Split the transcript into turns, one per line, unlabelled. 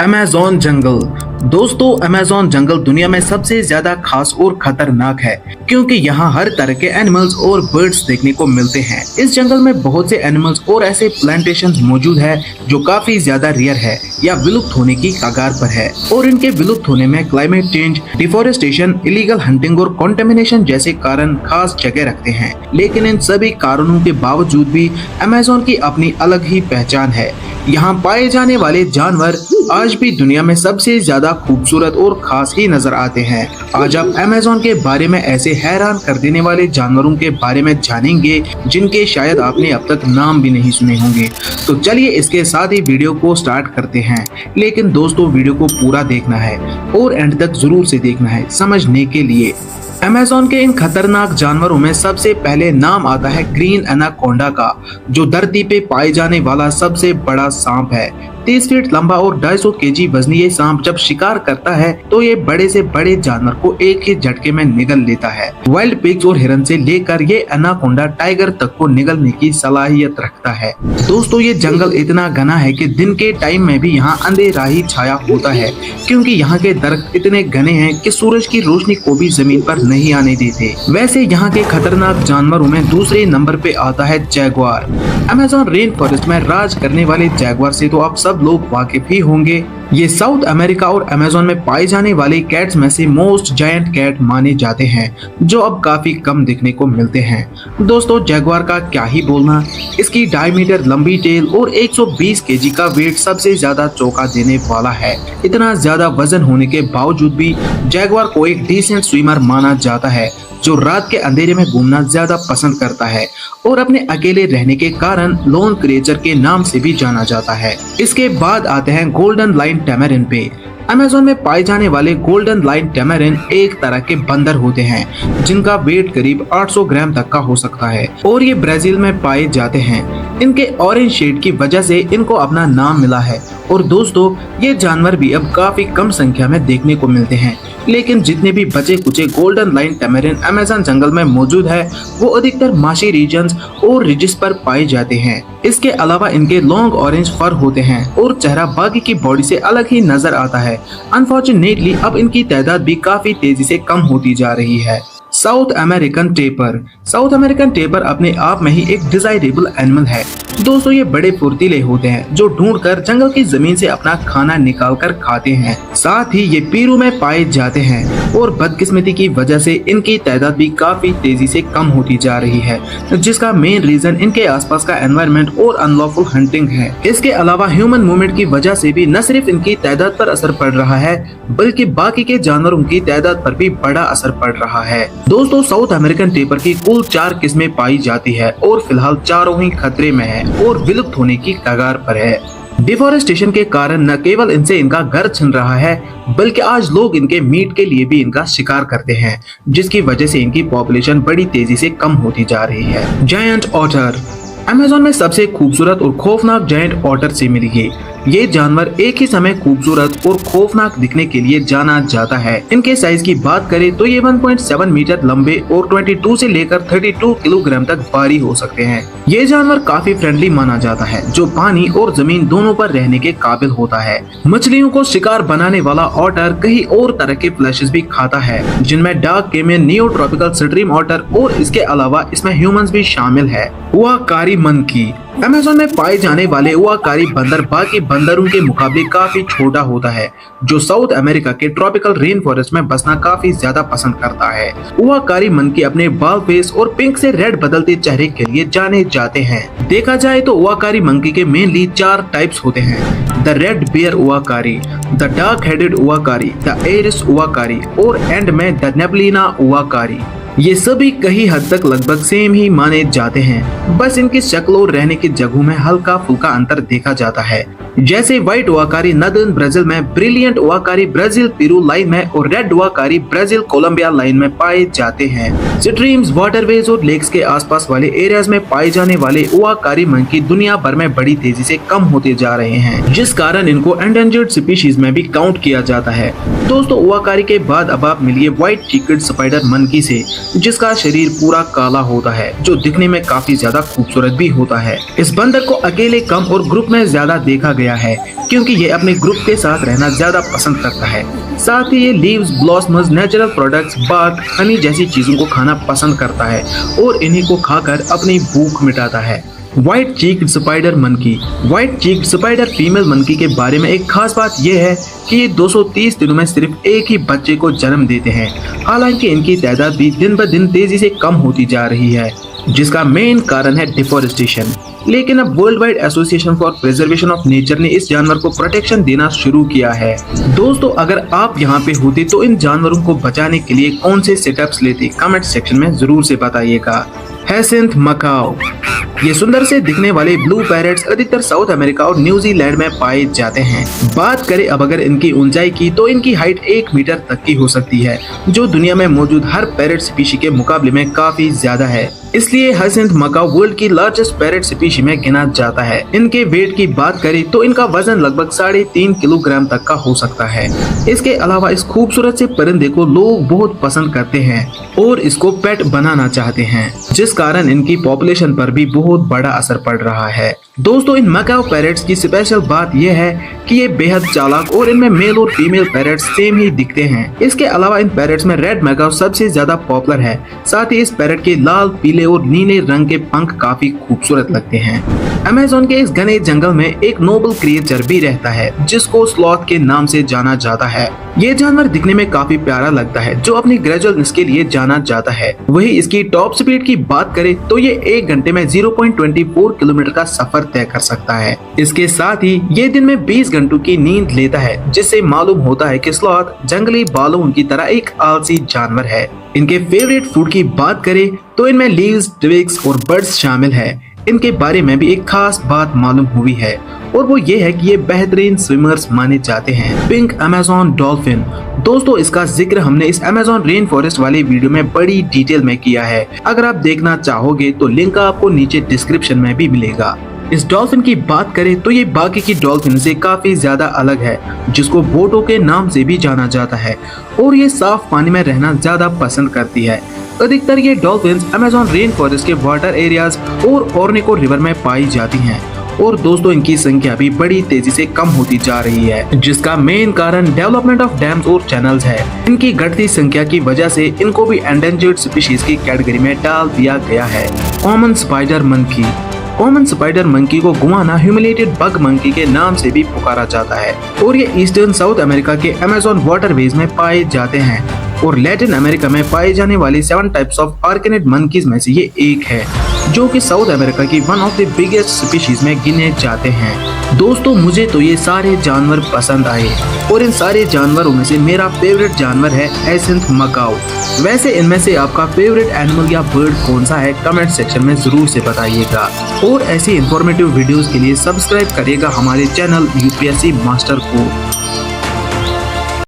Amazon जंगल। दोस्तों, Amazon जंगल दुनिया में सबसे ज्यादा खास और खतरनाक है क्योंकि यहाँ हर तरह के एनिमल्स और बर्ड्स देखने को मिलते हैं। इस जंगल में बहुत से एनिमल्स और ऐसे प्लांटेशंस मौजूद है जो काफी ज्यादा रेयर है या विलुप्त होने की कगार पर है। और इनके विलुप्त होने में climate change, deforestation, illegal hunting और कॉन्टेमिनेशन जैसे कारण खास जगह रखते हैं। लेकिन इन सभी कारणों के बावजूद भी अमेज़न की अपनी अलग ही पहचान है। यहाँ पाए जाने वाले जानवर आज भी दुनिया में सबसे ज्यादा खूबसूरत और खास ही नजर आते हैं। आज आप अमेज़न के बारे में ऐसे हैरान कर देने वाले जानवरों के बारे में जानेंगे जिनके शायद आपने अब तक नाम भी नहीं सुने होंगे। तो चलिए इसके साथ ही वीडियो को स्टार्ट करते हैं। लेकिन दोस्तों, वीडियो को पूरा देखना है और एंड तक जरूर से देखना है समझने के लिए। अमेज़न के इन खतरनाक जानवरों में सबसे पहले नाम आता है ग्रीन एनाकोंडा का, जो धरती पे पाए जाने वाला सबसे बड़ा सांप है। 30 फीट लंबा और 250 केजी वजनी ये सांप जब शिकार करता है तो ये बड़े से बड़े जानवर को एक ही झटके में निगल लेता है। वाइल्ड पिग्स और हिरन से लेकर ये एनाकोंडा टाइगर तक को निगलने की सलाहियत रखता है। दोस्तों, ये जंगल इतना घना है कि दिन के टाइम में भी यहाँ अंधेरा ही छाया होता है क्योंकि यहाँ के दरख्त इतने घने हैं कि सूरज की रोशनी को भी जमीन पर नहीं आने देते। वैसे यहाँ के खतरनाक जानवरों में दूसरे नंबर पे आता है जैगुआर। अमेज़न रेन फॉरेस्ट में राज करने वाले जैगुआर से तो आप सब लोग वाकिफ ही होंगे। ये साउथ अमेरिका और अमेज़न में पाए जाने वाले कैट्स में से मोस्ट जायंट कैट माने जाते हैं जो अब काफी कम दिखने को मिलते हैं। दोस्तों, जैगुआर का क्या ही बोलना, इसकी 2.5 मीटर लंबी टेल और 120 केजी का वेट सबसे ज्यादा चौंका देने वाला है। इतना ज्यादा वजन होने के बावजूद भी जैगुआर को एक डिसेंट स्विमर माना जाता है जो रात के अंधेरे में घूमना ज्यादा पसंद करता है और अपने अकेले रहने के कारण लोन क्रिएचर के नाम से भी जाना जाता है। इसके बाद आते हैं गोल्डन लाइन टैमरिन पे। अमेज़न में पाए जाने वाले गोल्डन लाइन टैमरिन एक तरह के बंदर होते हैं जिनका वेट करीब 800 ग्राम तक का हो सकता है और ये ब्राजील में पाए जाते हैं। इनके ऑरेंज शेड की वजह से इनको अपना नाम मिला है। और दोस्तों, ये जानवर भी अब काफी कम संख्या में देखने को मिलते हैं। लेकिन जितने भी बचे Kuche golden line tamarind Amazon जंगल में मौजूद है वो अधिकतर माशी रीजन्स और रिजिस पर पाए जाते हैं। इसके अलावा इनके लॉन्ग ऑरेंज फर होते हैं और चेहरा बाकी की बॉडी से अलग ही नजर आता है। अनफॉर्चुनेटली अब इनकी तादाद भी काफी तेजी से कम होती जा रही है। South American taper. South American taper अपने आप में ही एक डिजायरेबल एनिमल है। दोस्तों, ये बड़े फुर्तीले होते हैं जो ढूंढकर जंगल की जमीन से अपना खाना निकाल कर खाते हैं। साथ ही ये पेरू में पाए जाते हैं और बदकिस्मती की वजह से इनकी तादाद भी काफी तेजी से कम होती जा रही है, जिसका मेन रीजन इनके आसपास का एनवायरनमेंट और अनलॉफुल हंटिंग है। इसके अलावा ह्यूमन मूवमेंट की वजह से भी न सिर्फ इनकी तादाद पर असर पड़ रहा है बल्कि बाकी के जानवरों की तादाद पर भी बड़ा असर पड़ रहा है। दोस्तों, साउथ अमेरिकन टेपर की कुल 4 किस्में पाई जाती है और फिलहाल चारों ही खतरे में है और विलुप्त होने की कगार पर है। डिफोरेस्टेशन के कारण न केवल इनसे इनका घर छिन रहा है बल्कि आज लोग इनके मीट के लिए भी इनका शिकार करते हैं, जिसकी वजह से इनकी पॉपुलेशन बड़ी तेजी से कम होती जा रही है। Giant otter. अमेज़न में सबसे खूबसूरत और खौफनाक जायंट ऑटर से मिलिए। ये जानवर एक ही समय खूबसूरत और खौफनाक दिखने के लिए जाना जाता है। इनके साइज की बात करें तो ये 1.7 मीटर लंबे और 22 से लेकर 32 किलोग्राम तक भारी हो सकते हैं। ये जानवर काफी फ्रेंडली माना जाता है जो पानी और जमीन दोनों पर रहने के काबिल होता है। मछलियों को शिकार बनाने वाला ऑटर कई और तरह के फ्लैशेस भी खाता है जिनमें डार्क केमियन, नियोट्रॉपिकल स्ट्रीम ऑटर और इसके अलावा इसमें ह्यूमंस भी शामिल है। उआकारी मंकी। अमेज़न में पाए जाने वाले उआकारी बंदर बाकी बंदरों के मुकाबले काफी छोटा होता है जो साउथ अमेरिका के ट्रॉपिकल रेन फॉरेस्ट में बसना काफी ज्यादा पसंद करता है। उआकारी मंकी अपने बाल फेस और पिंक से रेड बदलते चेहरे के लिए जाने जाते हैं। देखा जाए तो उआकारी मंकी के मेनली 4 टाइप्स होते हैं: the red bear uakari, the dark headed uakari, the Ayres uakari और एंड में द नेबलिना उआकारी। ये सभी कई हद तक लगभग सेम ही माने जाते हैं, बस इनकी शक्ल और रहने की जगहों में हल्का फुल्का अंतर देखा जाता है। जैसे व्हाइट उआकारी नदर्न ब्राजील में, ब्रिलियंट उआकारी ब्राजील पेरू लाइन में और रेड उआकारी ब्राजील कोलंबिया लाइन में पाए जाते हैं। स्ट्रीम्स, वाटरवेज और लेक्स के आसपास वाले एरियाज में पाए जाने वाले उआकारी मंकी दुनिया भर में बड़ी तेजी से कम होते जा रहे हैं, जिस कारण इनको एंडेंजर्ड स्पीशीज में भी काउंट किया जाता है। दोस्तों, उआकारी के बाद अब आप मिलिए व्हाइट चिकेड स्पाइडर मंकी से, जिसका शरीर पूरा काला होता है, जो दिखने में काफी ज्यादा खूबसूरत भी होता है। इस बंदर को अकेले कम और ग्रुप में ज्यादा देखा गया है, क्योंकि ये अपने ग्रुप के साथ रहना ज्यादा पसंद करता है। साथ ही ये leaves, blossoms, natural products, bark, honey जैसी चीजों को खाना पसंद करता है और इन्हीं को खाकर अपनी भूख मिटाता है। White cheeked spider monkey. White cheeked spider female monkey के बारे में एक खास बात यह है कि ये 230 दिनों में सिर्फ एक ही बच्चे को जन्म देते हैं। हालांकि इनकी तादाद भी दिन ब दिन तेजी से कम होती जा रही है, जिसका मेन कारण है डिफोरेस्टेशन। लेकिन अब world wide association for preservation of nature ने इस जानवर को प्रोटेक्शन देना शुरू किया है। दोस्तों, अगर आप यहाँ पे होते तो इन जानवरों को बचाने के लिए कौन से स्टेप्स लेते, कमेंट सेक्शन में जरूर से बताइएगा। Hyacinth Macau. ये सुंदर से दिखने वाले ब्लू पैरट्स अधिकतर साउथ अमेरिका और न्यूजीलैंड में पाए जाते हैं। बात करें अब अगर इनकी ऊंचाई की, तो इनकी हाइट 1 मीटर तक की हो सकती है, जो दुनिया में मौजूद हर पैरट स्पीशी के मुकाबले में काफी ज्यादा है। इसलिए हैसिंथ मकाओ वर्ल्ड की लार्जेस्ट पैरट स्पीशी में गिना जाता है। इनके वेट की बात करें तो इनका वजन लगभग 3.5 किलोग्राम तक का हो सकता है। इसके अलावा इस खूबसूरत से परिंदे को लोग बहुत पसंद करते हैं और इसको पेट बनाना चाहते हैं, जिस कारण इनकी पॉपुलेशन पर भी बहुत बड़ा असर पड़ रहा है। दोस्तों, इन मकाओ पैरट्स की स्पेशल बात यह है कि ये बेहद चालाक और इनमें मेल और फीमेल पैरट्स सेम ही दिखते हैं। इसके अलावा इन पैरट्स में रेड मकाओ सबसे ज्यादा पॉपुलर है। साथ ही इस पैरट के लाल, पीले और नीले रंग के पंख काफी खूबसूरत लगते हैं। अमेज़न के इस घने जंगल में एक नोबल क्रिएचर भी रहता है, जिसको स्लॉथ के नाम से जाना जाता है। ये जानवर दिखने में काफी प्यारा लगता है, जो अपनी ग्रेजुअलनेस के लिए जाना जाता है। वही इसकी टॉप स्पीड की बात करें तो ये 1 घंटे में 0.24 किलोमीटर का सफर तय कर सकता है। इसके साथ ही ये दिन में 20 घंटों की नींद लेता है, जिससे मालूम होता है कि स्लॉथ जंगली बालों की तरह एक आलसी जानवर है। इनके फेवरेट फूड की बात करें तो इनमें लीव्स, ट्विग्स और बर्ड्स शामिल है। इनके बारे में भी एक खास बात मालूम हुई है, और वो ये है कि ये बेहतरीन स्विमर्स माने जाते हैं। Pink Amazon dolphin. दोस्तों, इसका जिक्र हमने इस अमेज़न रेन फॉरेस्ट वाले वीडियो में बड़ी डिटेल में किया है। अगर आप देखना चाहोगे तो लिंक आपको नीचे डिस्क्रिप्शन में भी मिलेगा। इस डॉल्फिन की बात करें तो ये बाकी की डॉल्फिन से काफी ज्यादा अलग है, जिसको बोटो के नाम से भी जाना जाता है, और ये साफ पानी में रहना ज्यादा पसंद करती है। अधिकतर ये डॉल्फिन अमेज़न रेन फॉरेस्ट के वाटर एरियाज और ओरनिको रिवर में पाई जाती हैं। और दोस्तों, इनकी संख्या भी बड़ी तेजी से कम होती जा रही है, जिसका मेन कारण डेवलपमेंट ऑफ डैम्स और चैनल्स है। इनकी घटती संख्या की वजह से इनको भी एंडेंजर्ड स्पीशीज की कैटेगरी में डाल दिया गया है। Common spider monkey. Common spider monkey को गुआना ह्यूमिलेटेड बग मंकी के नाम से भी पुकारा जाता है, और ये ईस्टर्न साउथ अमेरिका के अमेज़न वाटरवेज में पाए जाते हैं और लैटिन अमेरिका में पाए जाने वाली 7 टाइप्स ऑफ आर्केनेड मंकीज में से ये एक है, जो कि साउथ अमेरिका की one of the biggest species में गिने जाते हैं। दोस्तों, मुझे तो ये सारे जानवर पसंद आए, और इन सारे जानवरों में से मेरा फेवरेट जानवर है हैसिंथ मकाओ। वैसे इनमें से आपका फेवरेट एनिमल या बर्ड कौन सा है, कमेंट सेक्शन में जरूर से बताइएगा। और ऐसी इंफॉर्मेटिव वीडियोस के लिए सब्सक्राइब करिएगा हमारे चैनल यूपीएससी मास्टर को।